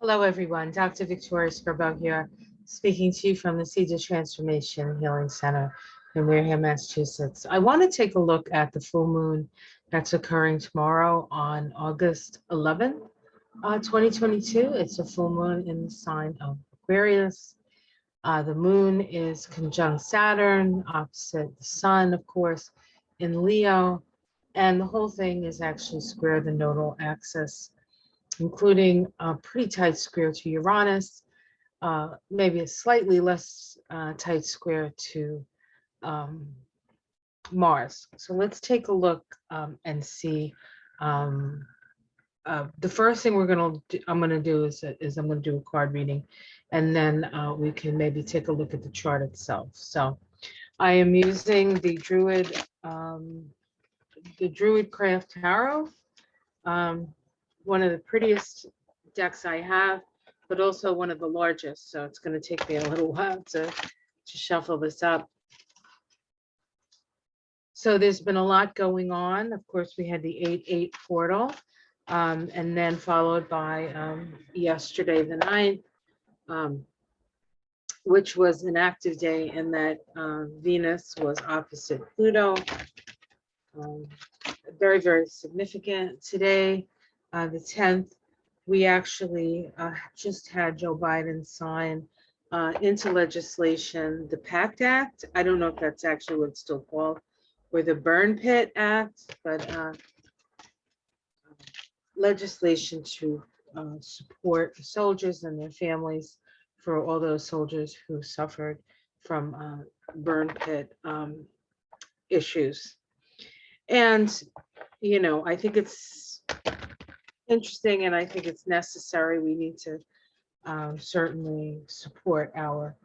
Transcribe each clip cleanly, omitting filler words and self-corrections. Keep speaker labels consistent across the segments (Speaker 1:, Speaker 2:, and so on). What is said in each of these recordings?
Speaker 1: Hello, everyone. Dr. Victoria Scarbo here, speaking to you from the Seeds of Transformation Healing Center in Wareham, Massachusetts. I want to take a look at the full moon that's occurring tomorrow on August 11th, 2022. It's a full moon in the sign of Aquarius. The moon is conjunct Saturn, opposite the sun, of course, in Leo. And the whole thing is actually square the nodal axis, including a pretty tight square to Uranus, maybe a slightly less tight square to um, Mars. So let's take a look and see. Um, the first thing I'm gonna do is I'm gonna do a card reading, and then we can maybe take a look at the chart itself. So I am using the Druid Craft Tarot. Um, one of the prettiest decks I have, but also one of the largest. So it's going to take me a little while to shuffle this up. So there's been a lot going on. Of course, we had the 8/8 portal, and then followed by yesterday, the 9th, which was an active day in that Venus was opposite Pluto. Very, very significant. Today, the 10th, we actually just had Joe Biden sign into legislation the PACT Act. I don't know if that's actually what it's still called, or the Burn Pit Act, but legislation to support the soldiers and their families, for all those soldiers who suffered from burn pit issues. And, you know, I think it's interesting, and I think it's necessary. We need to certainly support our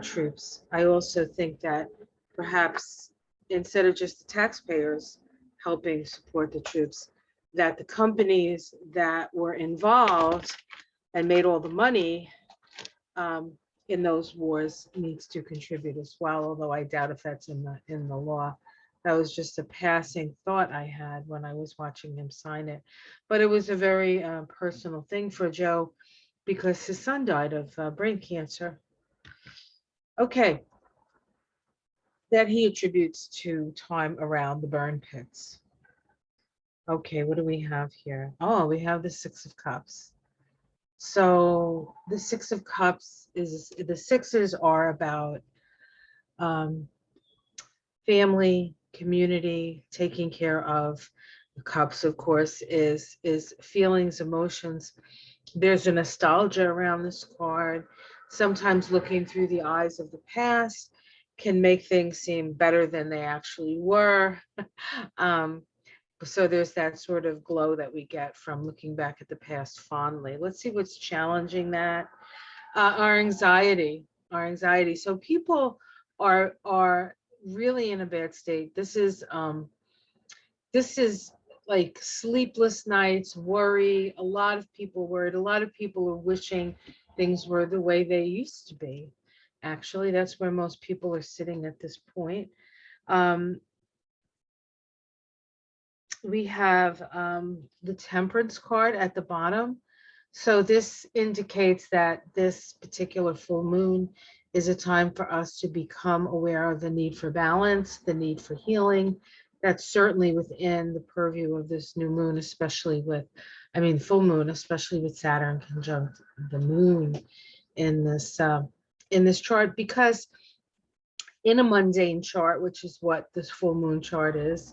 Speaker 1: troops. I also think that perhaps instead of just the taxpayers helping support the troops, that the companies that were involved and made all the money in those wars needs to contribute as well, although I doubt if that's in the law. That was just a passing thought I had when I was watching him sign it. But it was a very personal thing for Joe, because his son died of brain cancer. Okay, that he attributes to time around the burn pits. Okay, what do we have here? Oh, we have the Six of Cups. So the Six of Cups is, the sixes are about family, community, taking care of. The cups, of course, is feelings, emotions. There's a nostalgia around this card. Sometimes looking through the eyes of the past can make things seem better than they actually were. So there's that sort of glow that we get from looking back at the past fondly. Let's see what's challenging that. Our anxiety, So people are really in a bad state. This is like sleepless nights, worry. A lot of people worried. A lot of people are wishing things were the way they used to be. Actually, that's where most people are sitting at this point. We have the Temperance card at the bottom. So this indicates that this particular full moon is a time for us to become aware of the need for balance, the need for healing. That's certainly within the purview of this new moon, especially with, full moon, especially with Saturn conjunct the moon in this chart. Because in a mundane chart, which is what this full moon chart is,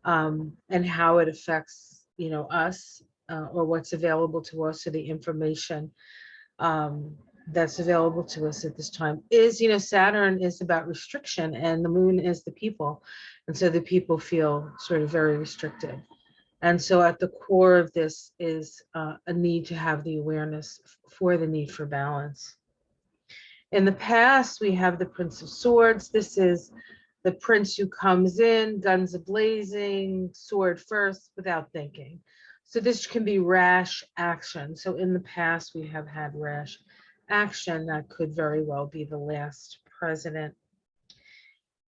Speaker 1: and how it affects, us, or what's available to us, or the information that's available to us at this time is, Saturn is about restriction, and the moon is the people. And so the people feel sort of very restricted. And so at the core of this is a need to have the awareness for the need for balance. In the past, we have the Prince of Swords. This is the prince who comes in, guns a-blazing, sword first, without thinking. So this can be rash action. So in the past, we have had rash action that could very well be the last president.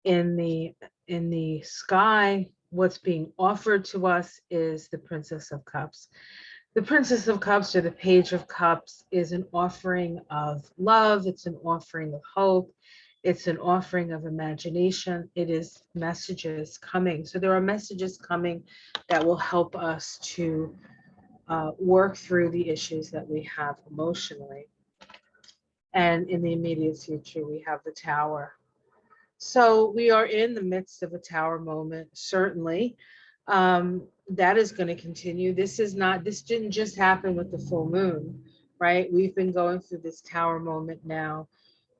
Speaker 1: In the sky, what's being offered to us is the Princess of Cups. The Princess of Cups or the Page of Cups is an offering of love. It's an offering of hope. It's an offering of imagination. It is messages coming. So there are messages coming that will help us to work through the issues that we have emotionally. And in the immediate future, we have the Tower. So we are in the midst of a Tower moment, certainly. That is going to continue. This didn't just happen with the full moon, right? We've been going through this Tower moment now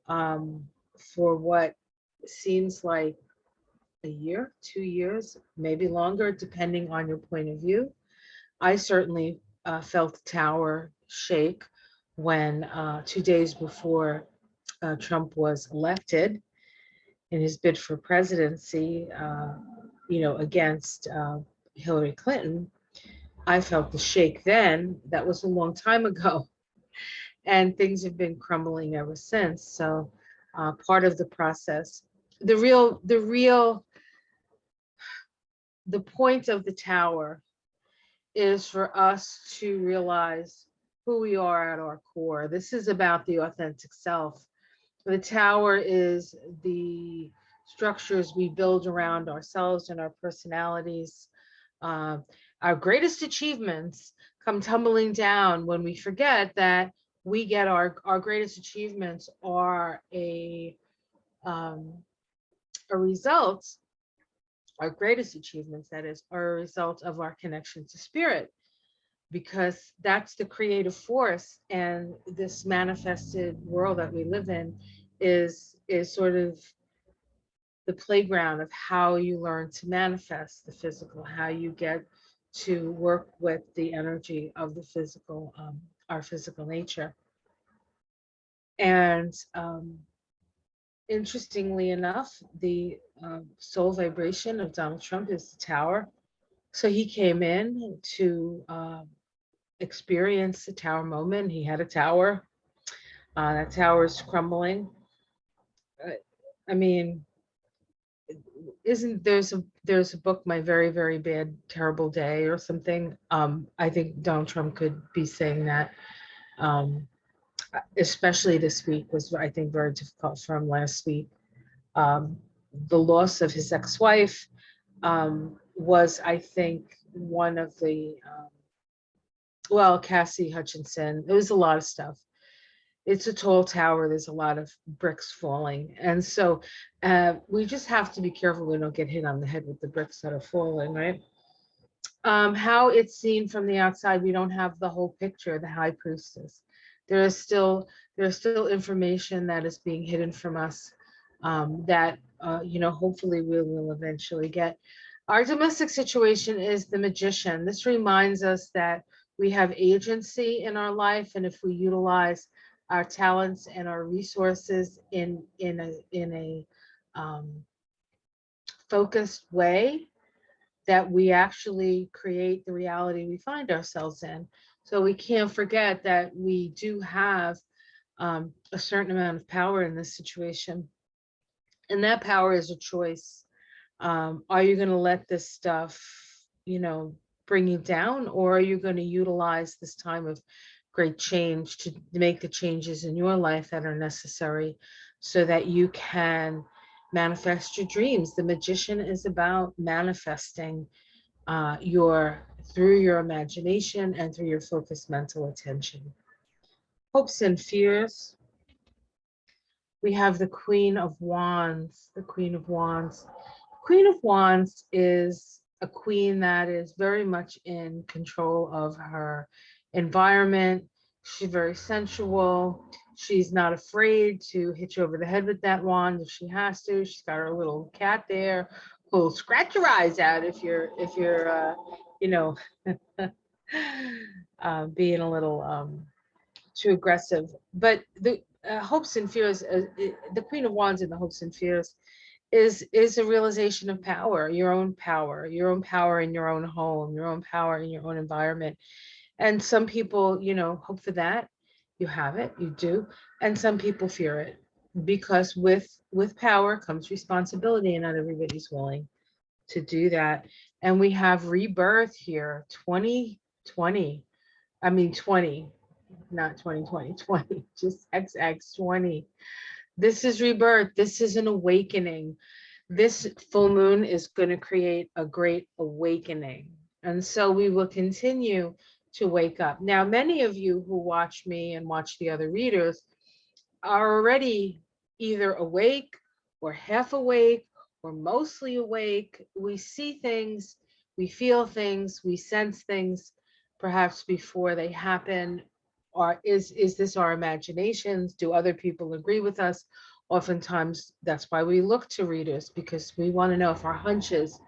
Speaker 1: for what seems like a year, 2 years, maybe longer, depending on your point of view. I certainly felt the Tower shake when 2 days before Trump was elected in his bid for presidency, against Hillary Clinton. I felt the shake then. That was a long time ago. And things have been crumbling ever since. So part of the process, the point of the Tower is for us to realize who we are at our core. This is about the authentic self. The Tower is the structures we build around ourselves and our personalities. Our greatest achievements come tumbling down when we forget that we get our greatest achievements are a result, our greatest achievements, that is, are a result of our connection to spirit, because that's the creative force. And this manifested world that we live in is sort of the playground of how you learn to manifest the physical, how you get to work with the energy of the physical, our physical nature. And interestingly enough, the soul vibration of Donald Trump is the Tower. So he came in to experience the Tower moment. He had a tower. That tower is crumbling. I mean, there's a book, My Very, Very Bad, Terrible Day or something. I think Donald Trump could be saying that. Especially this week was, I think, very difficult for him last week. The loss of his ex-wife was, I think, one of the, Cassie Hutchinson. It was a lot of stuff. It's a tall tower. There's a lot of bricks falling. And so we just have to be careful we don't get hit on the head with the bricks that are falling, right? How it's seen from the outside, we don't have the whole picture, the high priestess. There's still information that is being hidden from us that, hopefully we will eventually get. Our domestic situation is the Magician. This reminds us that we have agency in our life, and if we utilize our talents and our resources in a focused way, that we actually create the reality we find ourselves in. So we can't forget that we do have a certain amount of power in this situation. And that power is a choice. Are you going to let this stuff, bring you down, or are you going to utilize this time of great change to make the changes in your life that are necessary so that you can manifest your dreams? The Magician is about manifesting through your imagination and through your focused mental attention. Hopes and fears. We have the Queen of Wands. The Queen of Wands. Queen of Wands is a queen that is very much in control of her environment. She's very sensual. She's not afraid to hit you over the head with that wand if she has to. She's got her little cat there who'll scratch your eyes out if you're being a little too aggressive. But the hopes and fears, the Queen of Wands in the hopes and fears is a realization of power, your own power in your own home, your own power in your own environment. And some people, hope for that. You have it, you do. And some people fear it, because with power comes responsibility, and not everybody's willing to do that. And we have rebirth here, 2020. I mean 20, not 2020, 20, just XX 20. This is rebirth. This is an awakening. This full moon is going to create a great awakening. And so we will continue to wake up. Now, many of you who watch me and watch the other readers are already either awake or half awake or mostly awake. We see things, we feel things, we sense things perhaps before they happen. Or is this our imaginations? Do other people agree with us? Oftentimes, that's why we look to readers, because we want to know if our hunches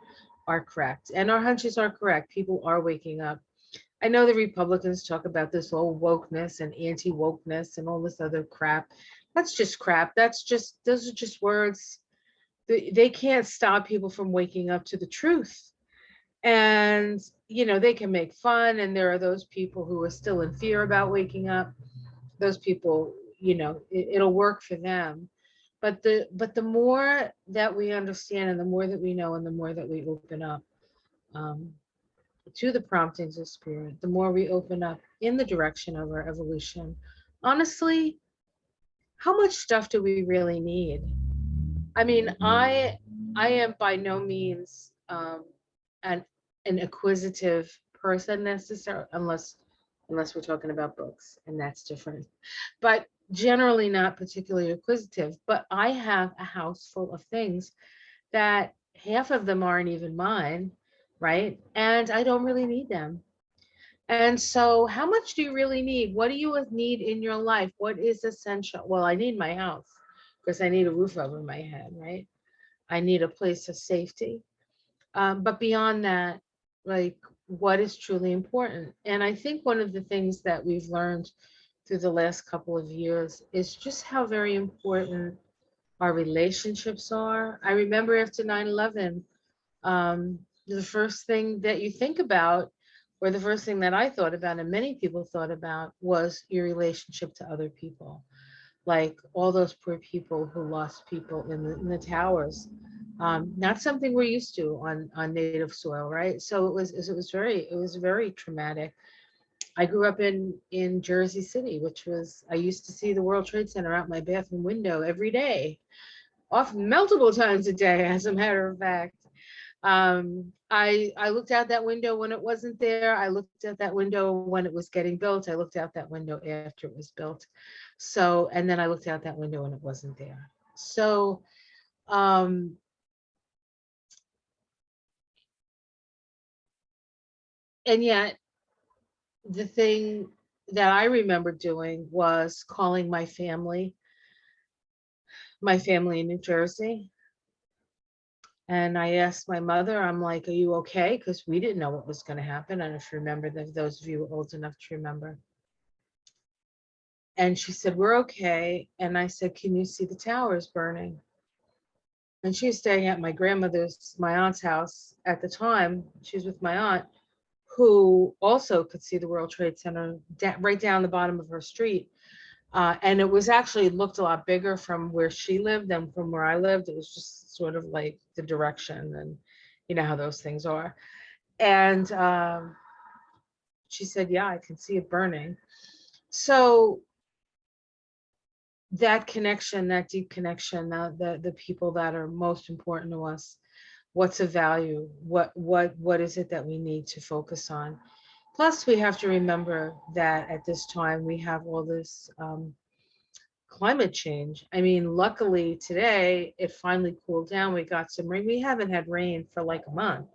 Speaker 1: are correct. And our hunches are correct. People are waking up. I know the Republicans talk about this whole wokeness and anti-wokeness and all this other crap. That's just crap. Those are just words. They can't stop people from waking up to the truth. And, they can make fun. And there are those people who are still in fear about waking up. Those people, it'll work for them. But the more that we understand and the more that we know and the more that we open up, um, to the promptings of spirit, the more we open up in the direction of our evolution. Honestly, how much stuff do we really need? I mean, I am by no means an an acquisitive person necessarily, unless we're talking about books, and that's different. But generally not particularly acquisitive. But I have a house full of things that half of them aren't even mine, right? And I don't really need them. And so, how much do you really need? What do you need in your life? What is essential? Well, I need my house because I need a roof over my head, right? I need a place of safety. But beyond that, like, what is truly important? And I think one of the things that we've learned through the last couple of years is just how very important our relationships are. I remember after 9/11, the first thing that you think about, or the first thing that I thought about, and many people thought about, was your relationship to other people. Like all those poor people who lost people in the towers. Not something we're used to on native soil, right? So it was very traumatic. I grew up in Jersey City, which was, I used to see the World Trade Center out my bathroom window every day, often multiple times a day, as a matter of fact. I looked out that window when it wasn't there. I looked out that window when it was getting built. I looked out that window after it was built. So, and then I looked out that window when it wasn't there. So, um, and yet the thing that I remember doing was calling my family in New Jersey. And I asked my mother, I'm like, are you okay? Because we didn't know what was going to happen. And if you remember, those of you old enough to remember. And she said, we're okay. And I said, can you see the towers burning? And she was staying at my aunt's house at the time. She was with my aunt, who also could see the World Trade Center right down the bottom of her street. And it was actually looked a lot bigger from where she lived than from where I lived. It was just sort of like the direction, and you know how those things are. And she said, yeah, I can see it burning. So that connection, that deep connection, the people that are most important to us, what's of value, what is it that we need to focus on. Plus, we have to remember that at this time we have all this climate change. I mean, luckily today it finally cooled down. We got some rain. We haven't had rain for like a month,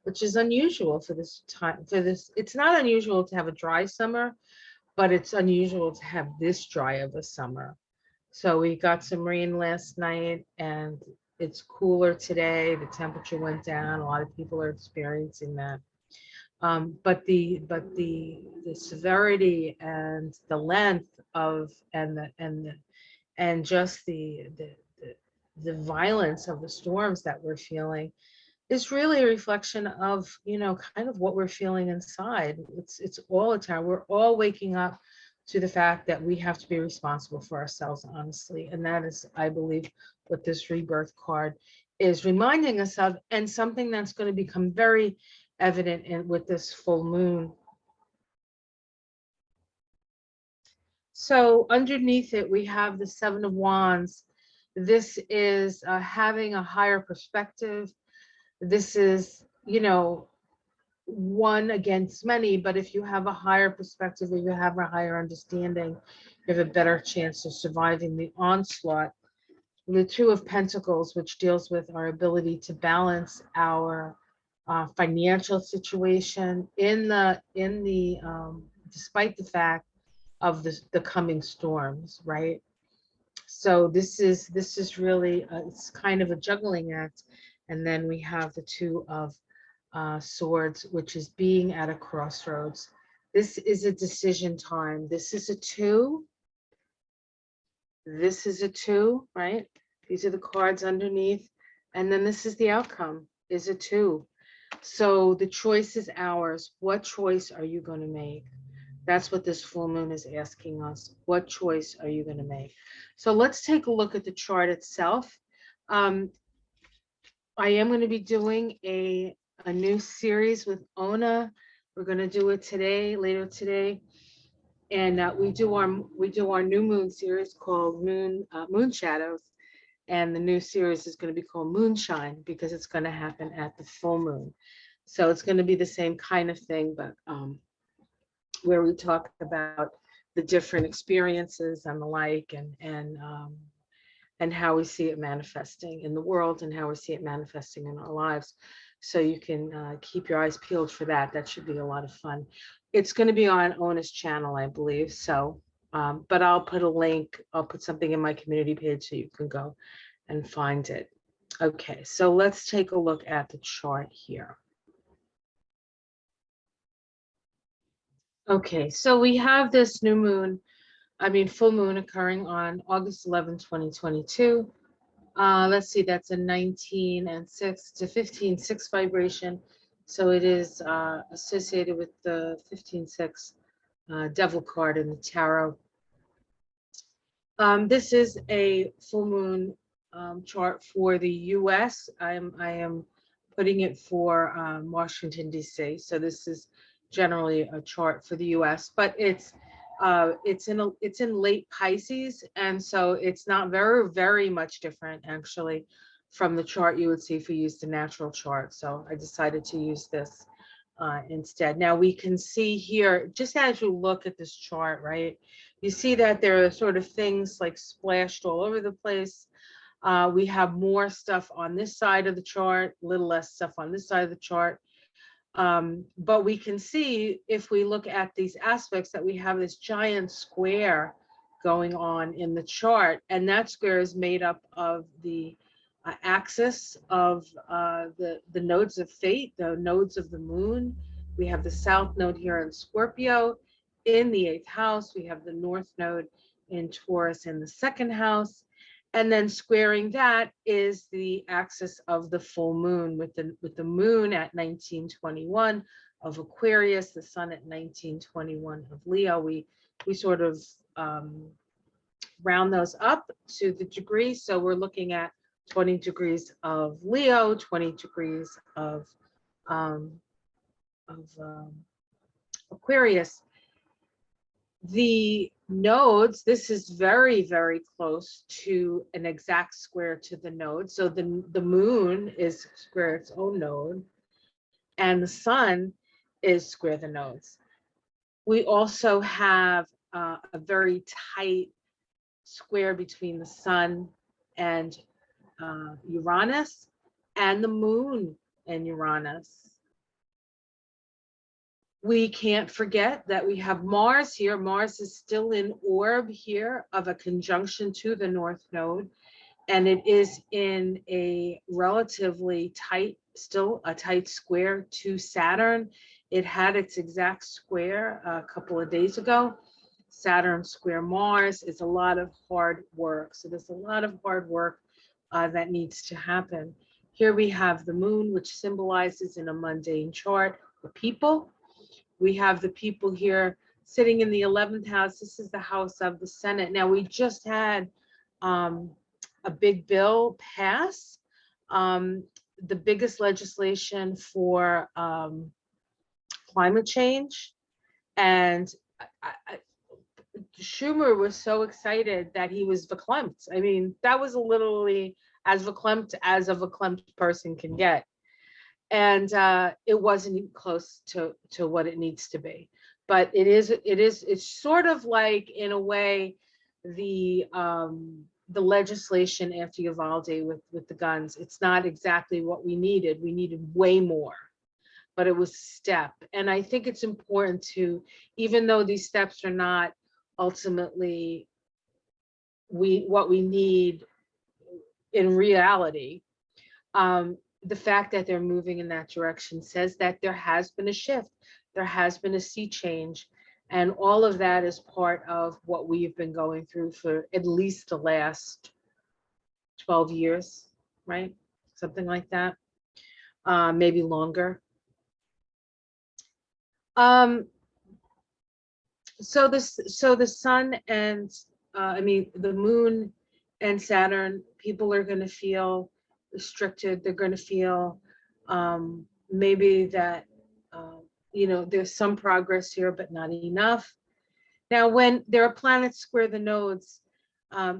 Speaker 1: which is unusual for this time. It's not unusual to have a dry summer, but it's unusual to have this dry of a summer. So we got some rain last night and it's cooler today. The temperature went down. A lot of people are experiencing that. But the severity and the length of and just the violence of the storms that we're feeling is really a reflection of, kind of what we're feeling inside. It's all the time. We're all waking up to the fact that we have to be responsible for ourselves, honestly. And that is, I believe, what this rebirth card is reminding us of, and something that's going to become very evident with this full moon So underneath it, we have the Seven of Wands. This is having a higher perspective. This is, you know, one against many, but if you have a higher perspective, if you have a higher understanding, you have a better chance of surviving the onslaught. The Two of Pentacles, which deals with our ability to balance our financial situation despite the fact of the coming storms, right? So this is really it's kind of a juggling act. And then we have the Two of Swords, which is being at a crossroads. This is a decision time. This is a two. This is a two, right? These are the cards underneath. And then this is the outcome, is a two. So the choice is ours. What choice are you going to make? That's what this full moon is asking us. What choice are you going to make? So let's take a look at the chart itself. I am going to be doing a new series with Ona. We're going to do it today, later today. And we do our new moon series called Moon Shadows. And the new series is going to be called Moonshine because it's going to happen at the full moon. So it's going to be the same kind of thing, but where we talk about the different experiences and the like, and how we see it manifesting in the world and how we see it manifesting in our lives. So you can keep your eyes peeled for that. That should be a lot of fun. It's going to be on Ona's channel, I believe. So, but I'll put a link, I'll put something in my community page so you can go and find it. Okay, so let's take a look at the chart here. Okay, so we have this full moon occurring on August 11, 2022. Let's see, that's a 19 and 6 to 15, 6 vibration. So it is associated with the 15-6 devil card in the tarot. This is a full moon chart for the US. I am putting it for Washington, D.C. So this is generally a chart for the US, but it's in late Pisces, and so it's not very much different actually from the chart you would see if you used the natural chart. So I decided to use this instead. Now we can see here, just as you look at this chart, right, you see that there are sort of things like splashed all over the place. We have more stuff on this side of the chart, a little less stuff on this side of the chart. But we can see, if we look at these aspects, that we have this giant square going on in the chart, and that square is made up of the axis of the nodes of fate, the nodes of the moon. We have the south node here in Scorpio in the 8th house. We have the north node in Taurus in the 2nd house. And then squaring that is the axis of the full moon, with the moon at 1921 of Aquarius, the sun at 1921 of Leo. We sort of round those up to the degree. So we're looking at 20 degrees of Leo, 20 degrees of Aquarius. The nodes, this is very close to an exact square to the node. So the moon is square its own node, and the sun is square the nodes. We also have a very tight square between the sun and Uranus, and the moon and Uranus. We can't forget that we have Mars here. Mars is still in orb here of a conjunction to the North Node, and it is in a relatively tight, still a tight square to Saturn. It had its exact square a couple of days ago. Saturn square Mars is a lot of hard work. So there's a lot of hard work that needs to happen. Here we have the moon, which symbolizes in a mundane chart the people. We have the people here sitting in the 11th house. This is the house of the Senate. Now, we just had a big bill pass, the biggest legislation for climate change. And Schumer was so excited that he was verklempt. I mean, that was literally as verklempt as a verklempt person can get. And it wasn't even close to what it needs to be. But it's sort of like, in a way, the legislation after Uvalde with the guns. It's not exactly what we needed. We needed way more, but it was a step. And I think it's important to, even though these steps are not ultimately what we need in reality, the fact that they're moving in that direction says that there has been a shift, there has been a sea change, and all of that is part of what we've been going through for at least the last 12 years, right? Something like that, maybe longer. So the sun and the moon and Saturn, people are going to feel restricted. They're going to feel maybe that there's some progress here, but not enough. Now, when there are planets square the nodes,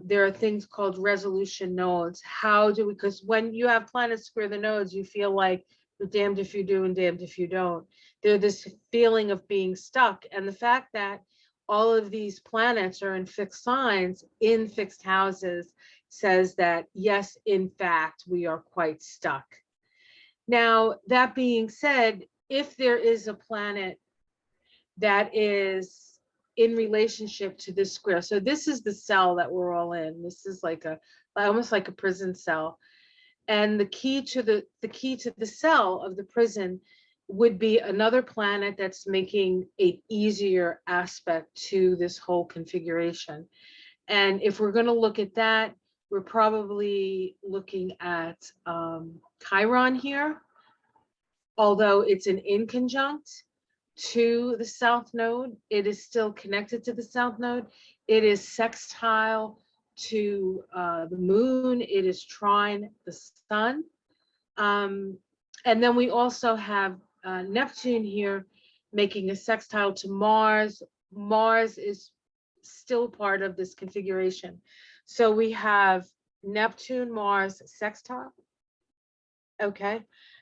Speaker 1: there are things called resolution nodes. How do we? Because when you have planets square the nodes, you feel like you're damned if you do and damned if you don't. There's this feeling of being stuck, and the fact that all of these planets are in fixed signs, in fixed houses, says that yes, in fact, we are quite stuck. Now, that being said, if there is a planet that is in relationship to this square, so this is the cell that we're all in. This is like almost like a prison cell, and the key to the cell of the prison would be another planet that's making an easier aspect to this whole configuration. And if we're going to look at that, we're probably looking at Chiron here, although it's an inconjunct to the south node. It is still connected to the south node. It is sextile to the moon. It is trine the sun. And then we also have Neptune here making a sextile to Mars. Mars is still part of this configuration. So we have Neptune, Mars, sextile. Okay.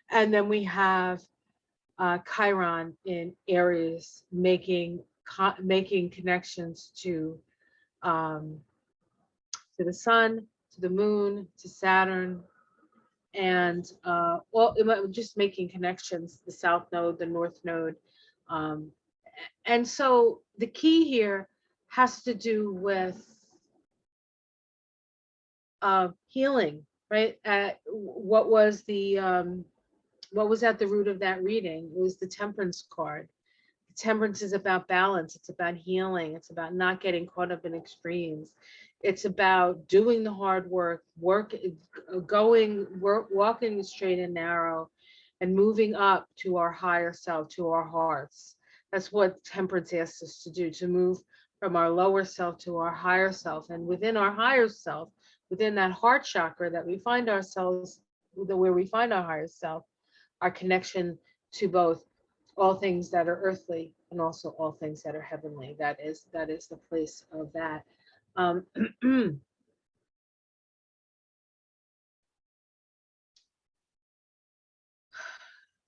Speaker 1: And then we have Chiron in Aries making connections to the sun, to the moon, to Saturn, and just making connections, the south node, the north node. And so the key here has to do with healing, right? What was at the root of that reading? It was the Temperance card. Temperance is about balance. It's about healing. It's about not getting caught up in extremes. It's about doing the hard work, walking the straight and narrow, and moving up to our higher self, to our hearts. That's what temperance asks us to do, to move from our lower self to our higher self. And within our higher self, within that heart chakra that we find ourselves, where we find our higher self, our connection to both all things that are earthly and also all things that are heavenly. That is the place of that.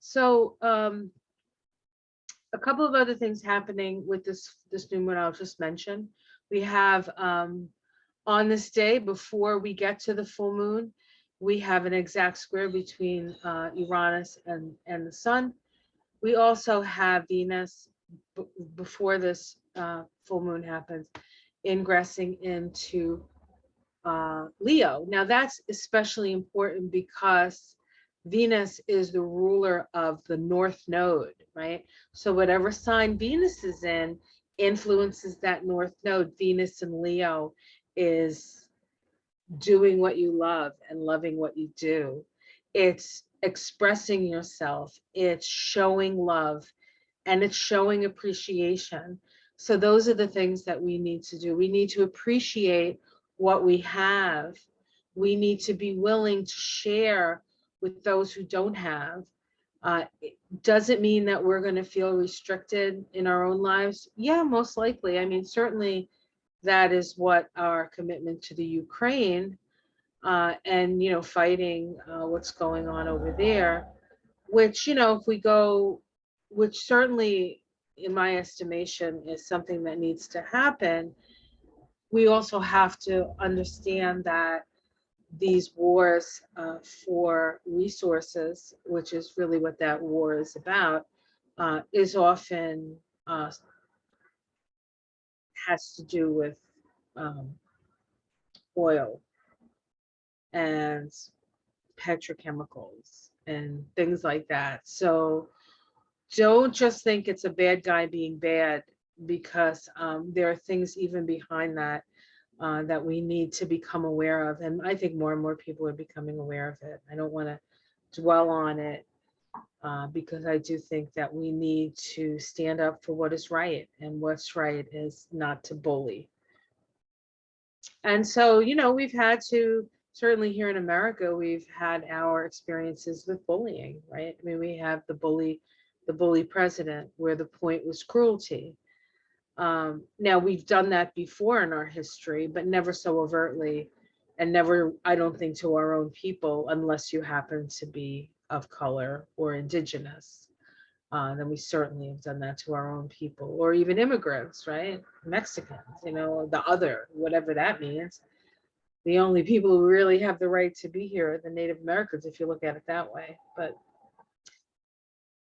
Speaker 1: So a couple of other things happening with this new moon I'll just mention. We have on this day, before we get to the full moon, we have an exact square between Uranus and the sun. We also have Venus, before this full moon happens, ingressing into Leo. Now that's especially important because Venus is the ruler of the north node, right? So whatever sign Venus is in influences that north node. Venus in Leo is doing what you love and loving what you do. It's expressing yourself, it's showing love, and it's showing appreciation. So those are the things that we need to do. We need to appreciate what we have. We need to be willing to share with those who don't have. It doesn't mean that we're going to feel restricted in our own lives. Yeah, most likely. I mean, certainly that is what our commitment to the Ukraine and, you know, fighting what's going on over there, which, you know, if we go, which certainly in my estimation is something that needs to happen, we also have to understand that these wars for resources, which is really what that war is about, is often has to do with um, oil and petrochemicals and things like that. So don't just think it's a bad guy being bad, because there are things even behind that that we need to become aware of. And I think more and more people are becoming aware of it. I don't want to dwell on it because I do think that we need to stand up for what is right. And what's right is not to bully. And so, you know, we've had to, certainly here in America, we've had our experiences with bullying, right? I mean, we have the bully president, where the point was cruelty. Now, we've done that before in our history, but never so overtly, and never, I don't think, to our own people, unless you happen to be of color or indigenous. Then we certainly have done that to our own people, or even immigrants, right? Mexicans, you know, the other, whatever that means. The only people who really have the right to be here are the Native Americans, if you look at it that way. But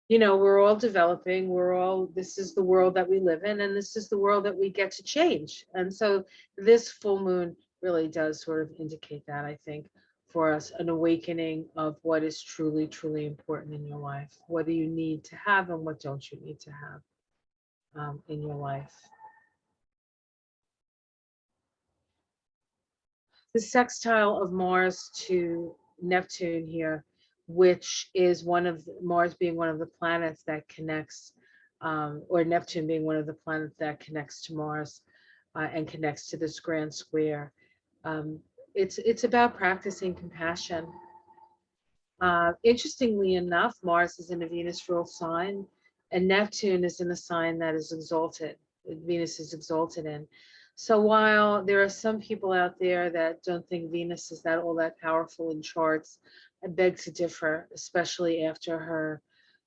Speaker 1: you know, we're all developing, this is the world that we live in, and this is the world that we get to change. And so this full moon really does sort of indicate that, I think, for us, an awakening of what is truly, truly important in your life, what do you need to have and what don't you need to have in your life. The sextile of Mars to Neptune here, which is Mars being one of the planets that connects, or Neptune being one of the planets that connects to Mars and connects to this grand square. Um, it's about practicing compassion. Interestingly enough, Mars is in a Venus ruled sign, and Neptune is in a sign that is exalted. Venus is exalted in. So while there are some people out there that don't think Venus is all that powerful in charts, I beg to differ, especially after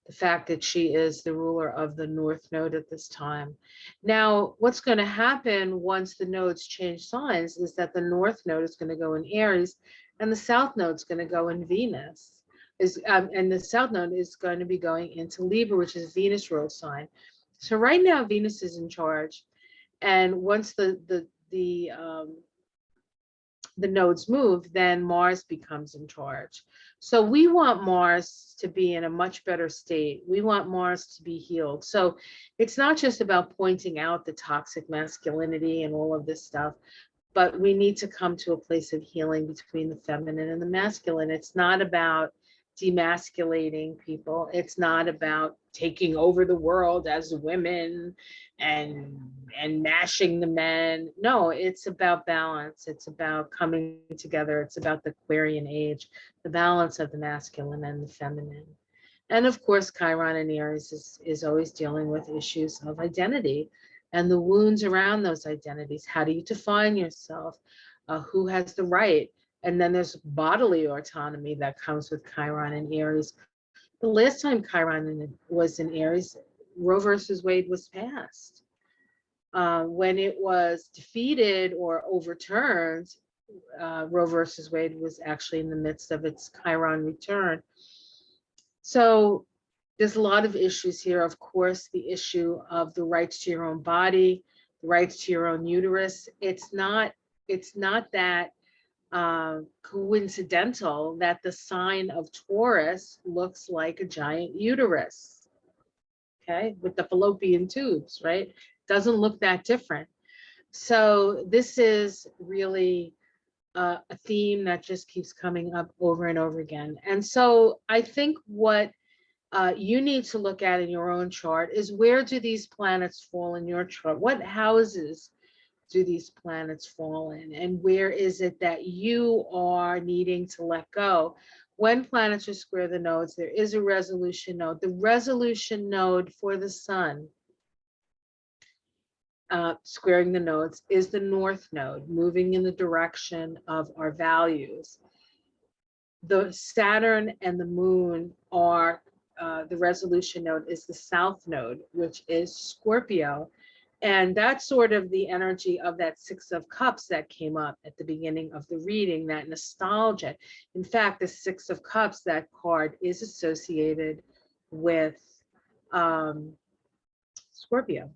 Speaker 1: the fact that she is the ruler of the North Node at this time. Now, what's going to happen once the nodes change signs is that the North Node is going to go in Aries, and the South Node is going to go in Venus. And the South Node is going to be going into Libra, which is Venus ruled sign. So right now, Venus is in charge. And once the nodes move, then Mars becomes in charge. So we want Mars to be in a much better state. We want Mars to be healed. So it's not just about pointing out the toxic masculinity and all of this stuff, but we need to come to a place of healing between the feminine and the masculine. It's not about demasculating people. It's not about taking over the world as women and mashing the men. No, it's about balance. It's about coming together. It's about the Aquarian age, the balance of the masculine and the feminine. And of course, Chiron in Aries is always dealing with issues of identity and the wounds around those identities. How do you define yourself? Who has the right? And then there's bodily autonomy that comes with Chiron and Aries. The last time Chiron was in Aries, Roe versus Wade was passed. When it was defeated or overturned, Roe versus Wade was actually in the midst of its Chiron return. So there's a lot of issues here. Of course, the issue of the rights to your own body, the rights to your own uterus. It's not that coincidental that the sign of Taurus looks like a giant uterus, okay, with the fallopian tubes, right? Doesn't look that different. So this is really a theme that just keeps coming up over and over again. And so I think what you need to look at in your own chart is, where do these planets fall in your chart? What houses do these planets fall in? And where is it that you are needing to let go? When planets are square the nodes, there is a resolution node. The resolution node for the sun squaring the nodes, is the north node, moving in the direction of our values. The Saturn and the moon are, the resolution node is the south node, which is Scorpio. And that's sort of the energy of that Six of Cups that came up at the beginning of the reading, that nostalgia. In fact, the Six of Cups, that card is associated with Scorpio.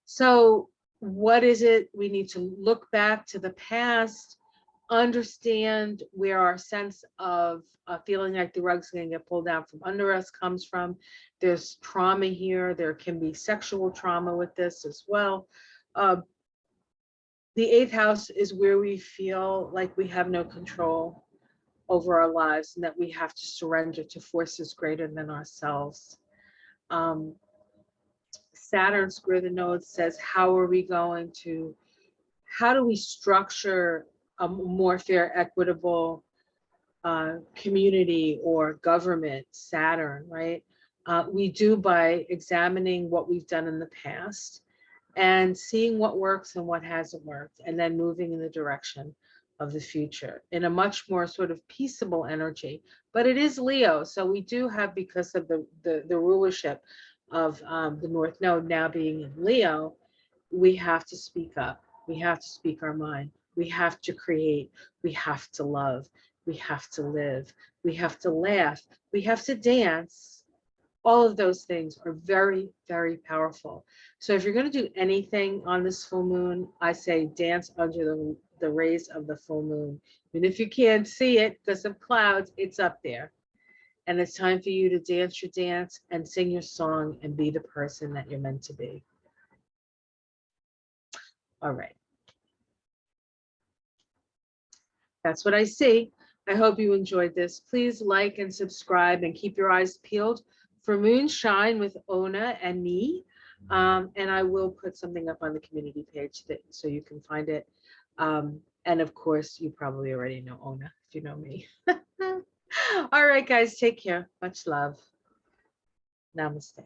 Speaker 1: So what is it? We need to look back to the past, understand where our sense of feeling like the rug's going to get pulled down from under us comes from. There's trauma here. There can be sexual trauma with this as well. The 8th house is where we feel like we have no control over our lives and that we have to surrender to forces greater than ourselves. Saturn square the node says, how do we structure a more fair, equitable community or government, Saturn, right? We do by examining what we've done in the past and seeing what works and what hasn't worked, and then moving in the direction of the future in a much more sort of peaceable energy. But it is Leo, so we do have, because of the rulership of the North Node now being in Leo, we have to speak up. We have to speak our mind. We have to create. We have to love. We have to live. We have to laugh. We have to dance. All of those things are very, very powerful. So if you're going to do anything on this full moon, I say dance under the rays of the full moon. And if you can't see it because of clouds, it's up there. And it's time for you to dance your dance and sing your song and be the person that you're meant to be. All right. That's what I see. I hope you enjoyed this. Please like and subscribe and keep your eyes peeled for Moonshine with Ona and me. And I will put something up on the community page so you can find it. And of course, you probably already know Ona if you know me. All right, guys, take care. Much love. Namaste.